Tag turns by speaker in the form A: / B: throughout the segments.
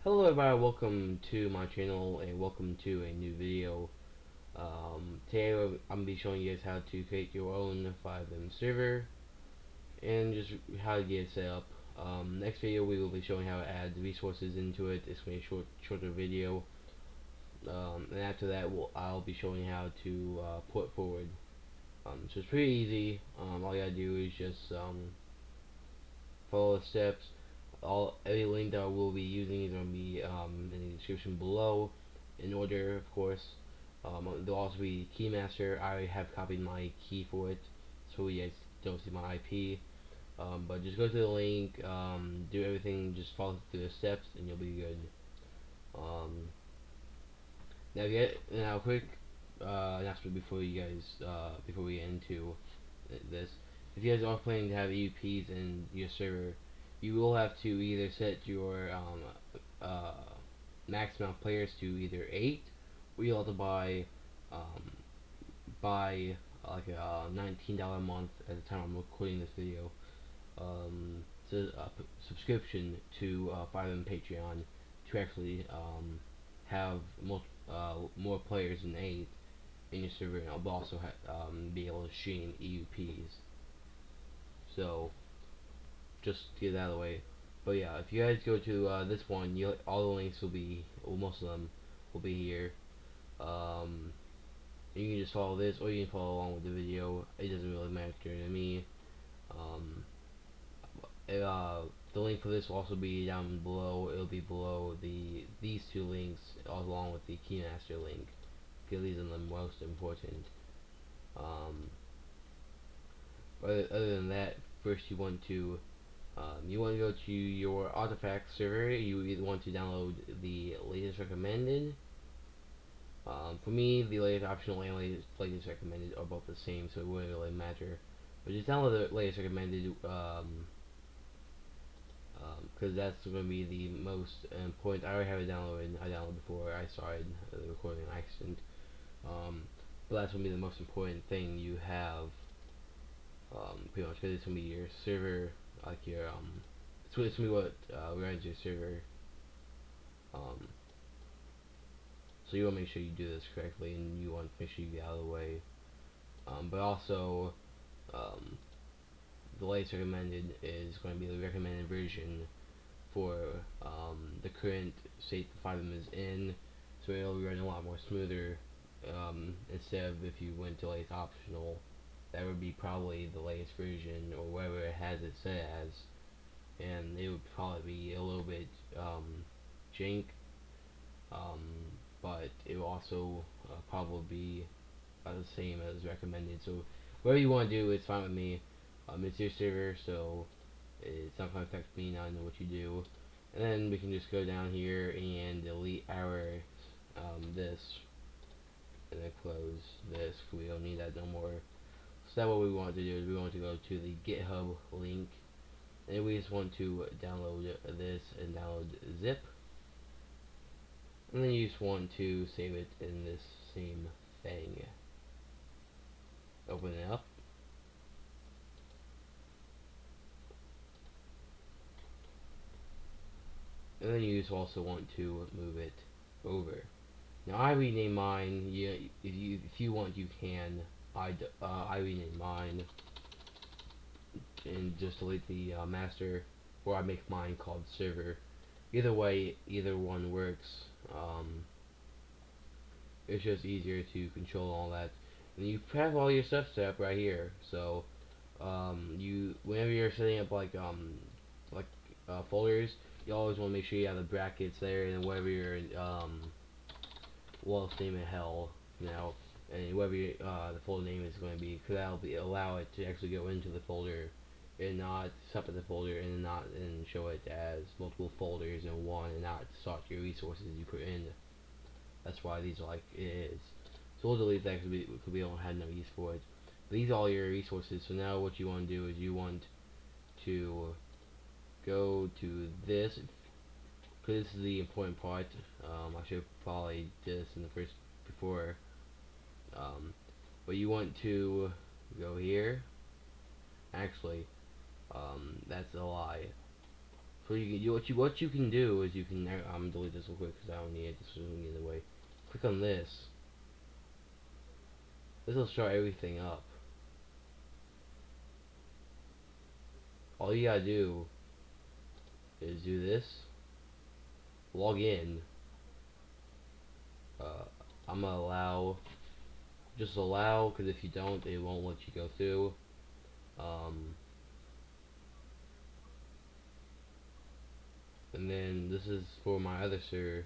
A: Hello everybody, welcome to my channel and welcome to a new video. Today I'm going to be showing you guys how to create your own FiveM server and just how to get it set up. Next video we will be showing how to add resources into it. It's going to be a shorter video. And after that I'll be showing how to put forward. So it's pretty easy. All you gotta do is just follow the steps. Every link that I will be using is going to be in the description below, in order, of course. There'll also be keymaster. I have copied my key for it, so you guys don't see my IP. But just go to the link, do everything, just follow through the steps, and you'll be good. Now, quick announcement before you guys, before we get into this. If you guys are planning to have EUPs in your server, you will have to either set your max amount of players to either 8, or you'll have to buy like a $19 a month at the time I'm recording this video. It's a subscription to FiveM Patreon to actually have more players than 8 in your server, and I'll also be able to stream EUPs. So just to get that out of the way. But yeah, if you guys go to this one, all the links will be, well, most of them will be here. You can just follow this, or you can follow along with the video. It doesn't really matter to me. The link for this will also be down below. It'll be below these two links, along with the Keymaster link, because these are the most important. But other than that, first you want to go to your artifact server. You either want to download the latest recommended. For me, the latest optional and latest recommended are both the same, so it wouldn't really matter. But just download the latest recommended, because that's going to be the most important. I already have it downloaded. I downloaded before I started the recording on accident. But that's going to be the most important thing you have, pretty much, because it's going to be your server, like your it's going to be what runs your server. So you want to make sure you do this correctly, and you want to make sure you get out of the way. But also, the latest recommended is going to be the recommended version for the current state the FiveM is in, so it'll be running a lot more smoother. Instead of if you went to latest optional, that would be probably the latest version or whatever it has it set as, and it would probably be a little bit jank, but it will also probably be the same as recommended. So whatever you want to do, it's fine with me. It's your server, so it's not going to affect me. Now I know what you do. And then we can just go down here and delete our this, and then close this. We don't need that no more. So that what we want to do is we want to go to the GitHub link, and we just want to download this and download zip, and then you just want to save it in this same thing. Open it up. And then you just also want to move it over. Now I rename mine. Yeah, if you want, you can. I rename mine and just delete the master, or I make mine called server. Either way, either one works. It's just easier to control all that. And you have all your stuff set up right here. So whenever you're setting up like folders, you always want to make sure you have the brackets there, and whatever your well, let's name it hell now, and whatever the folder name is going to be, because that'll allow it to actually go into the folder and not separate the folder and show it as multiple folders in one, and not sort your resources you put in. That's why these are like it is. So we'll delete that because we don't have no use for it. But these are all your resources. So now what you want to do is you want to go to this, because this is the important part. I should have probably did this in the first before. But you want to go here. Actually, that's a lie. So what you can do is you can delete this real quick because I don't need it. This is gonna get in the way. Click on this. This will show everything up. All you gotta do is do this. Log in. Uh, I'm gonna allow. Just allow, because if you don't, it won't let you go through. Um, and then this is for my other server.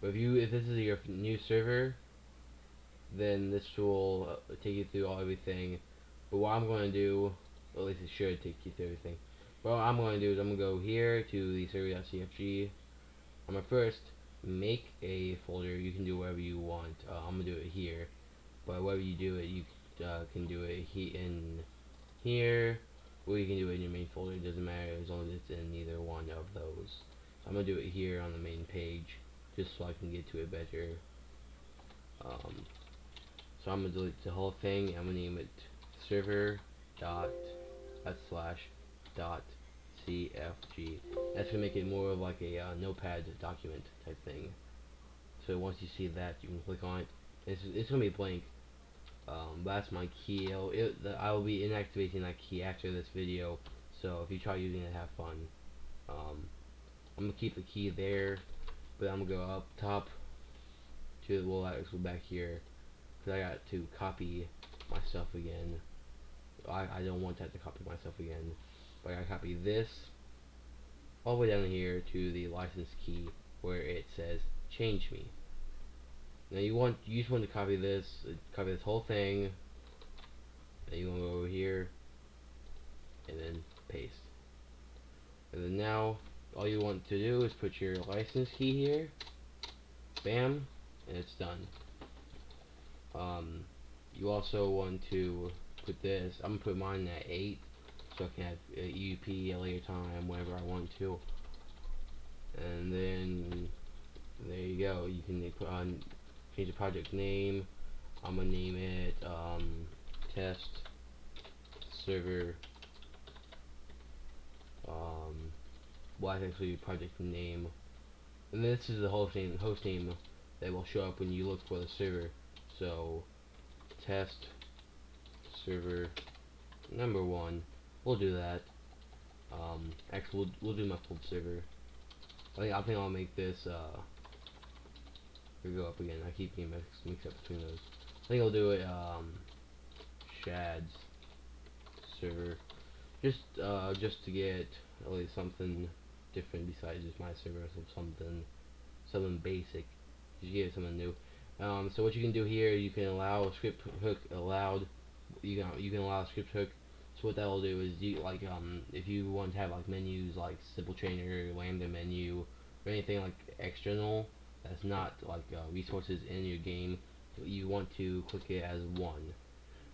A: But if this is your new server, then this will take you through everything. But what I'm going to do, or at least it should take you through everything. But what I'm going to do is I'm going to go here to the Server.cfg. I'm going to first make a folder. You can do whatever you want. I'm going to do it here. But wherever you do it, you can do it in here, or you can do it in your main folder. It doesn't matter as long as it's in either one of those. So I'm going to do it here on the main page, just so I can get to it better. So I'm gonna delete the whole thing. I'm gonna name it server dot slash dot cfg. That's gonna make it more of like a notepad document type thing. So once you see that, you can click on it. It's gonna be blank. That's my key. I will be inactivating that key after this video. So if you try using it, have fun. I'm gonna keep the key there, but I'm gonna go up top to let's go back here. Because I got to copy myself again. I don't want that to copy myself again. But I gotta copy this all the way down here to the license key where it says change me. Now you just want to copy this whole thing. Then you want to go over here and then paste. And then now all you want to do is put your license key here. Bam, and it's done. You also want to put this. I'm gonna put mine at 8, so I can have EUP at a later time whenever I want to. And then there you go. You can put on change the project name. I'm gonna name it test server. Well, that's actually project name. And this is the host name that will show up when you look for the server. So test server number 1. We'll do that. Actually, we'll do my full server. I think I'll make this. We go up again. I keep getting mixed up between those. I think I'll do it. Shad's server. Just to get at least something different besides just my server. So something basic. Just get something new. So what you can do here, you can allow a script hook allowed. You can allow a script hook. So what that will do is if you want to have like menus like simple trainer, lambda menu, or anything like external that's not like resources in your game, you want to click it as 1.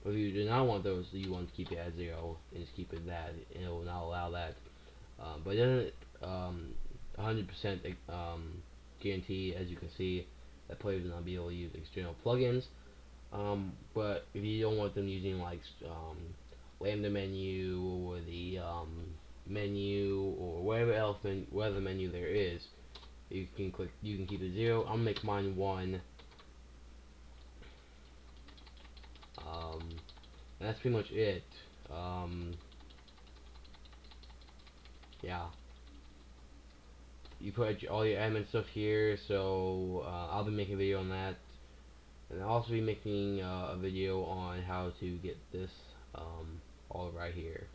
A: But if you do not want those, you want to keep it at 0 and just keep it that, and it will not allow that. But it doesn't 100% guarantee, as you can see, that players will not be able to use external plugins. But if you don't want them using like lambda menu or the menu or whatever menu there is, you can keep it 0. I'm gonna make mine 1. And that's pretty much it. Yeah. You put all your admin stuff here, so I'll be making a video on that. And I'll also be making a video on how to get this all right here.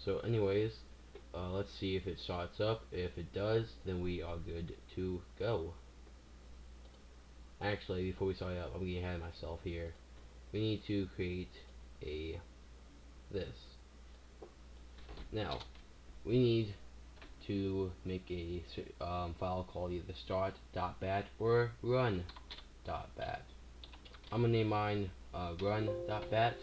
A: So anyways, let's see if it starts up. If it does, then we are good to go. Actually, before we start up, I'm getting ahead of myself here. We need to create this. Now, we need to make a file called either start.bat or run.bat. I'm gonna name mine run.bat,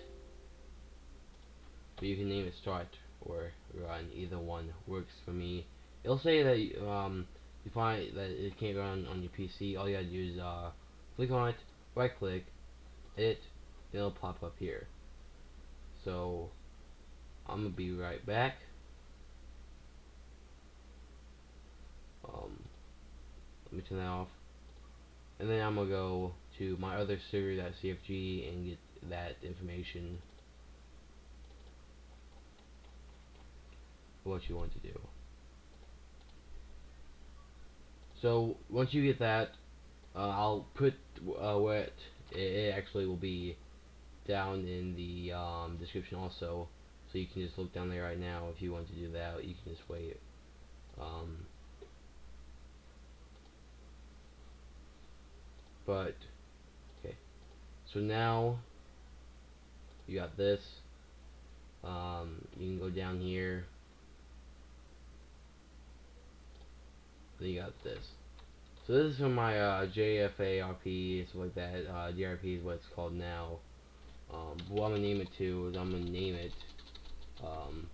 A: but you can name it start or run. Either one works for me. It'll say that you find that it can't run on your PC. All you gotta do is click on it, right click, edit, then it'll pop up here. So I'm gonna be right back. Let me turn that off. And then I'm gonna go to my other Server.cfg and get that information, what you want to do. So once you get that, I'll put what it actually will be down in the description also, so you can just look down there right now if you want to do that. You can just wait. Um, but okay, so now you got this. You can go down here. Then you got this. So this is from my JFARP, stuff like that. DRP is what it's called now. What I'm gonna name it to is I'm gonna name it. Um,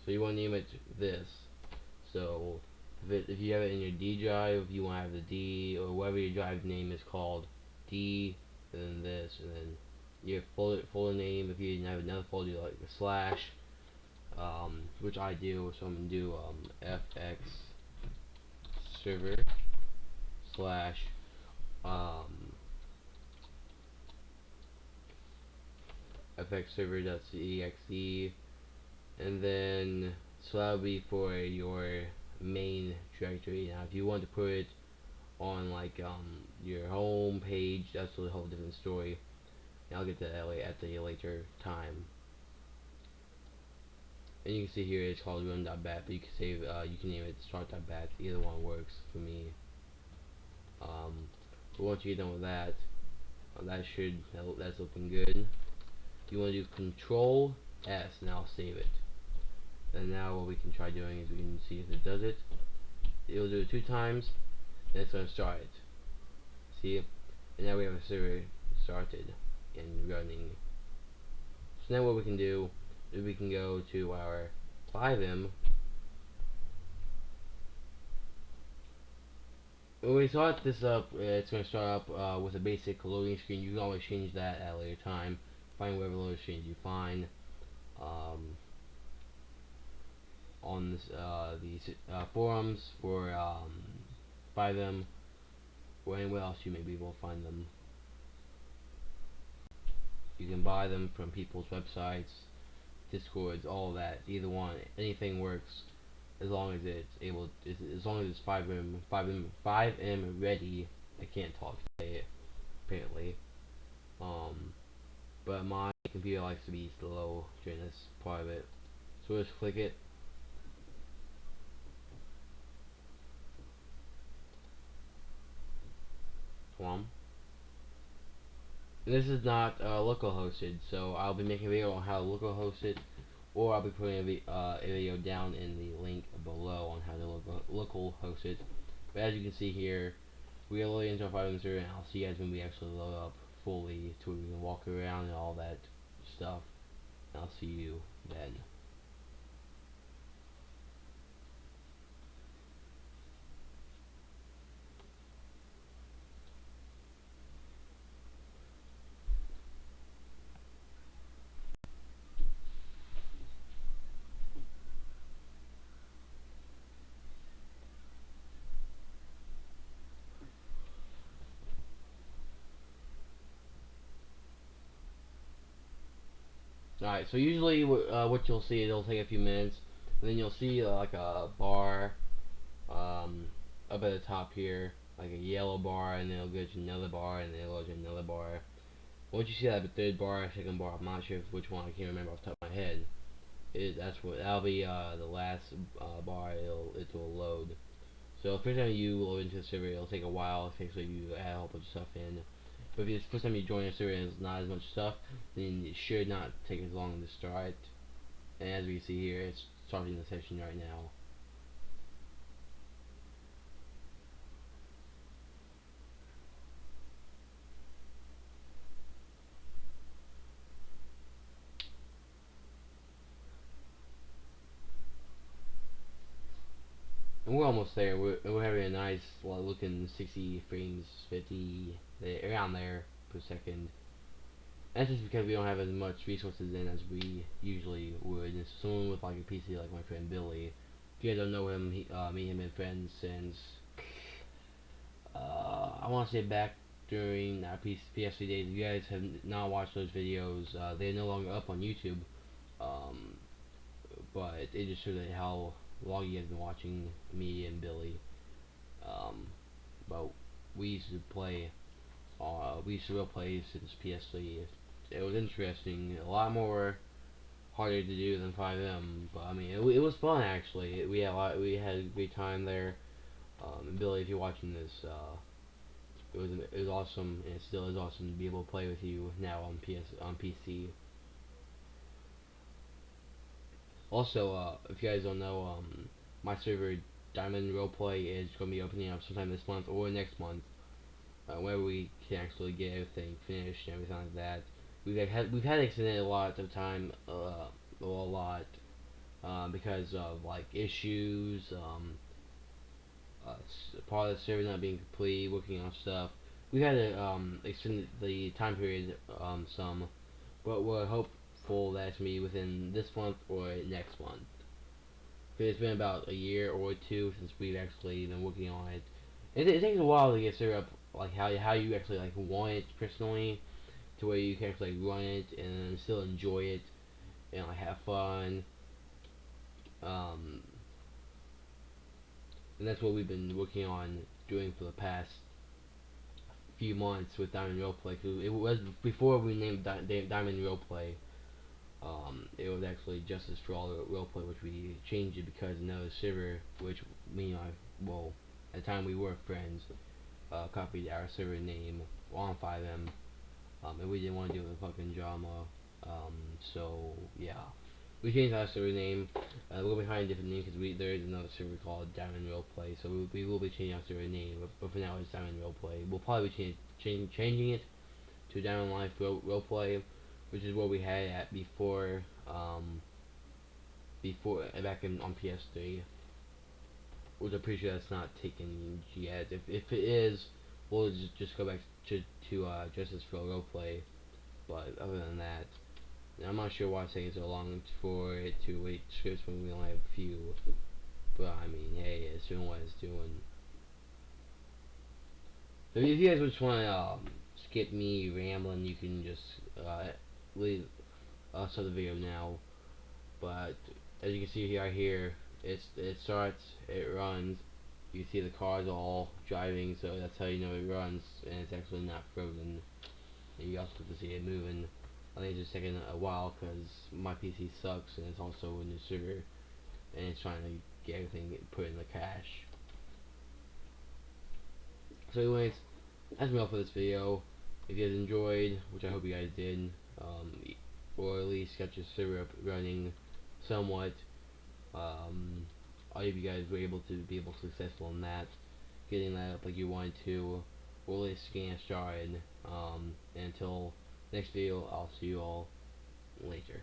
A: so you want to name it this. So if you have it in your D drive, you want to have the D or whatever your drive name is called, D, and then this, and then your folder name. If you didn't have another folder, like the slash, which I do. So I'm gonna do fx server slash um, fxserver.exe, and then so that would be for your main directory. Now if you want to put it on like your home page, that's a whole different story, and I'll get to that at the later time. And you can see here it's called run.bat, but you can save you can name it start.bat. Either one works for me. But once you get done with that, that's looking good. You want to do Control S, and I'll save it. And now what we can try doing is we can see if it does it. It'll do it 2 times, and it's going to start it. See? And now we have a server started and running. So now what we can do is we can go to our FiveM. When we start this up, it's going to start up with a basic loading screen. You can always change that at a later time. Find whatever loading screen you find. On this, these forums for FiveM, or anywhere else you may be able to find them. You can buy them from people's websites, Discords, all of that. Either one, anything works as long as it's able. As long as it's FiveM ready. I can't talk today, apparently. But my computer likes to be slow during this part of it. So just click it. Come on. This is not local hosted, so I'll be making a video on how to local host it, or I'll be putting a video down in the link below on how to local host it. But as you can see here, we are loading into our FiveM server, and I'll see you guys when we actually load up fully to where we can walk around and all that stuff. And I'll see you then. Alright, so usually what you'll see, it'll take a few minutes, and then you'll see like a bar up at the top here, like a yellow bar, and then it'll go to another bar, and then it'll go to another bar. Once you see that third bar, second bar, I'm not sure which one, I can't remember off the top of my head. That'll be the last bar it will load. So the first time you load into the server, it'll take a while. It takes you add a whole bunch of stuff in. But if it's the first time you join a server and it's not as much stuff, then it should not take as long to start. And as we see here, it's starting the session right now. And we're almost there. We're having a nice looking 60 frames, 50, around there per second. That's just because we don't have as much resources in as we usually would. And someone with like a PC like my friend Billy, if you guys don't know him, me and him have been friends since I want to say back during our PS3 days. If you guys have not watched those videos, they're no longer up on YouTube. Um, but it just shows that how long you guys been watching me and Billy. Um, but we used to play. We used to real play since PS3. It was interesting. A lot more harder to do than FiveM, but I mean, it was fun actually. We had a lot. We had a great time there. And Billy, if you're watching this, it was awesome, and it still is awesome to be able to play with you now on PC. Also, if you guys don't know, my server Diamond Roleplay is going to be opening up sometime this month or next month, where we can actually get everything finished and everything like that. We've had extended a lot of time, a lot, because of like issues, part of the server not being complete, working on stuff. We had to extend the time period some, but we're hopeful that it's gonna be within this month or next month. Because it's been about a year or two since we've actually been working on it. It takes a while to get server up, like how you actually like want it personally, to where you can actually run it and still enjoy it and like have fun. Um, and that's what we've been working on doing for the past few months with Diamond Roleplay. Cause it was before we named Diamond Roleplay. It was actually Justice for All Roleplay, which we changed it because another server, which me and well, at the time we were friends, copied our server name on FiveM, and we didn't want to deal with the fucking drama. So yeah, we changed our server name. We're behind a different name because there is another server called Diamond Roleplay. So we will be changing our server name, but for now it's Diamond Roleplay. We'll probably be changing it to Diamond Life Roleplay, which is what we had at before back on PS3. Which I'm pretty sure that's not taken yet. If it is, we'll just go back to Justice for Roleplay. But other than that, I'm not sure why it's taking so long for it to wait scripts when we only have a few. But I mean, hey, it's doing what it's doing. So if you guys just want to skip me rambling, you can just leave start the video now. But as you can see here, it starts, it runs. You see the cars all driving, so that's how you know it runs, and it's actually not frozen. And you also get to see it moving. I think it's just taking a while because my PC sucks, and it's also a new server, and it's trying to get everything put in the cache. So anyways, that's me all for this video. If you guys enjoyed, which I hope you guys did, or at least got your server up running somewhat, all of you guys were able to be successful in that, getting that up like you wanted to, or at least getting it started. And until next video, I'll see you all later.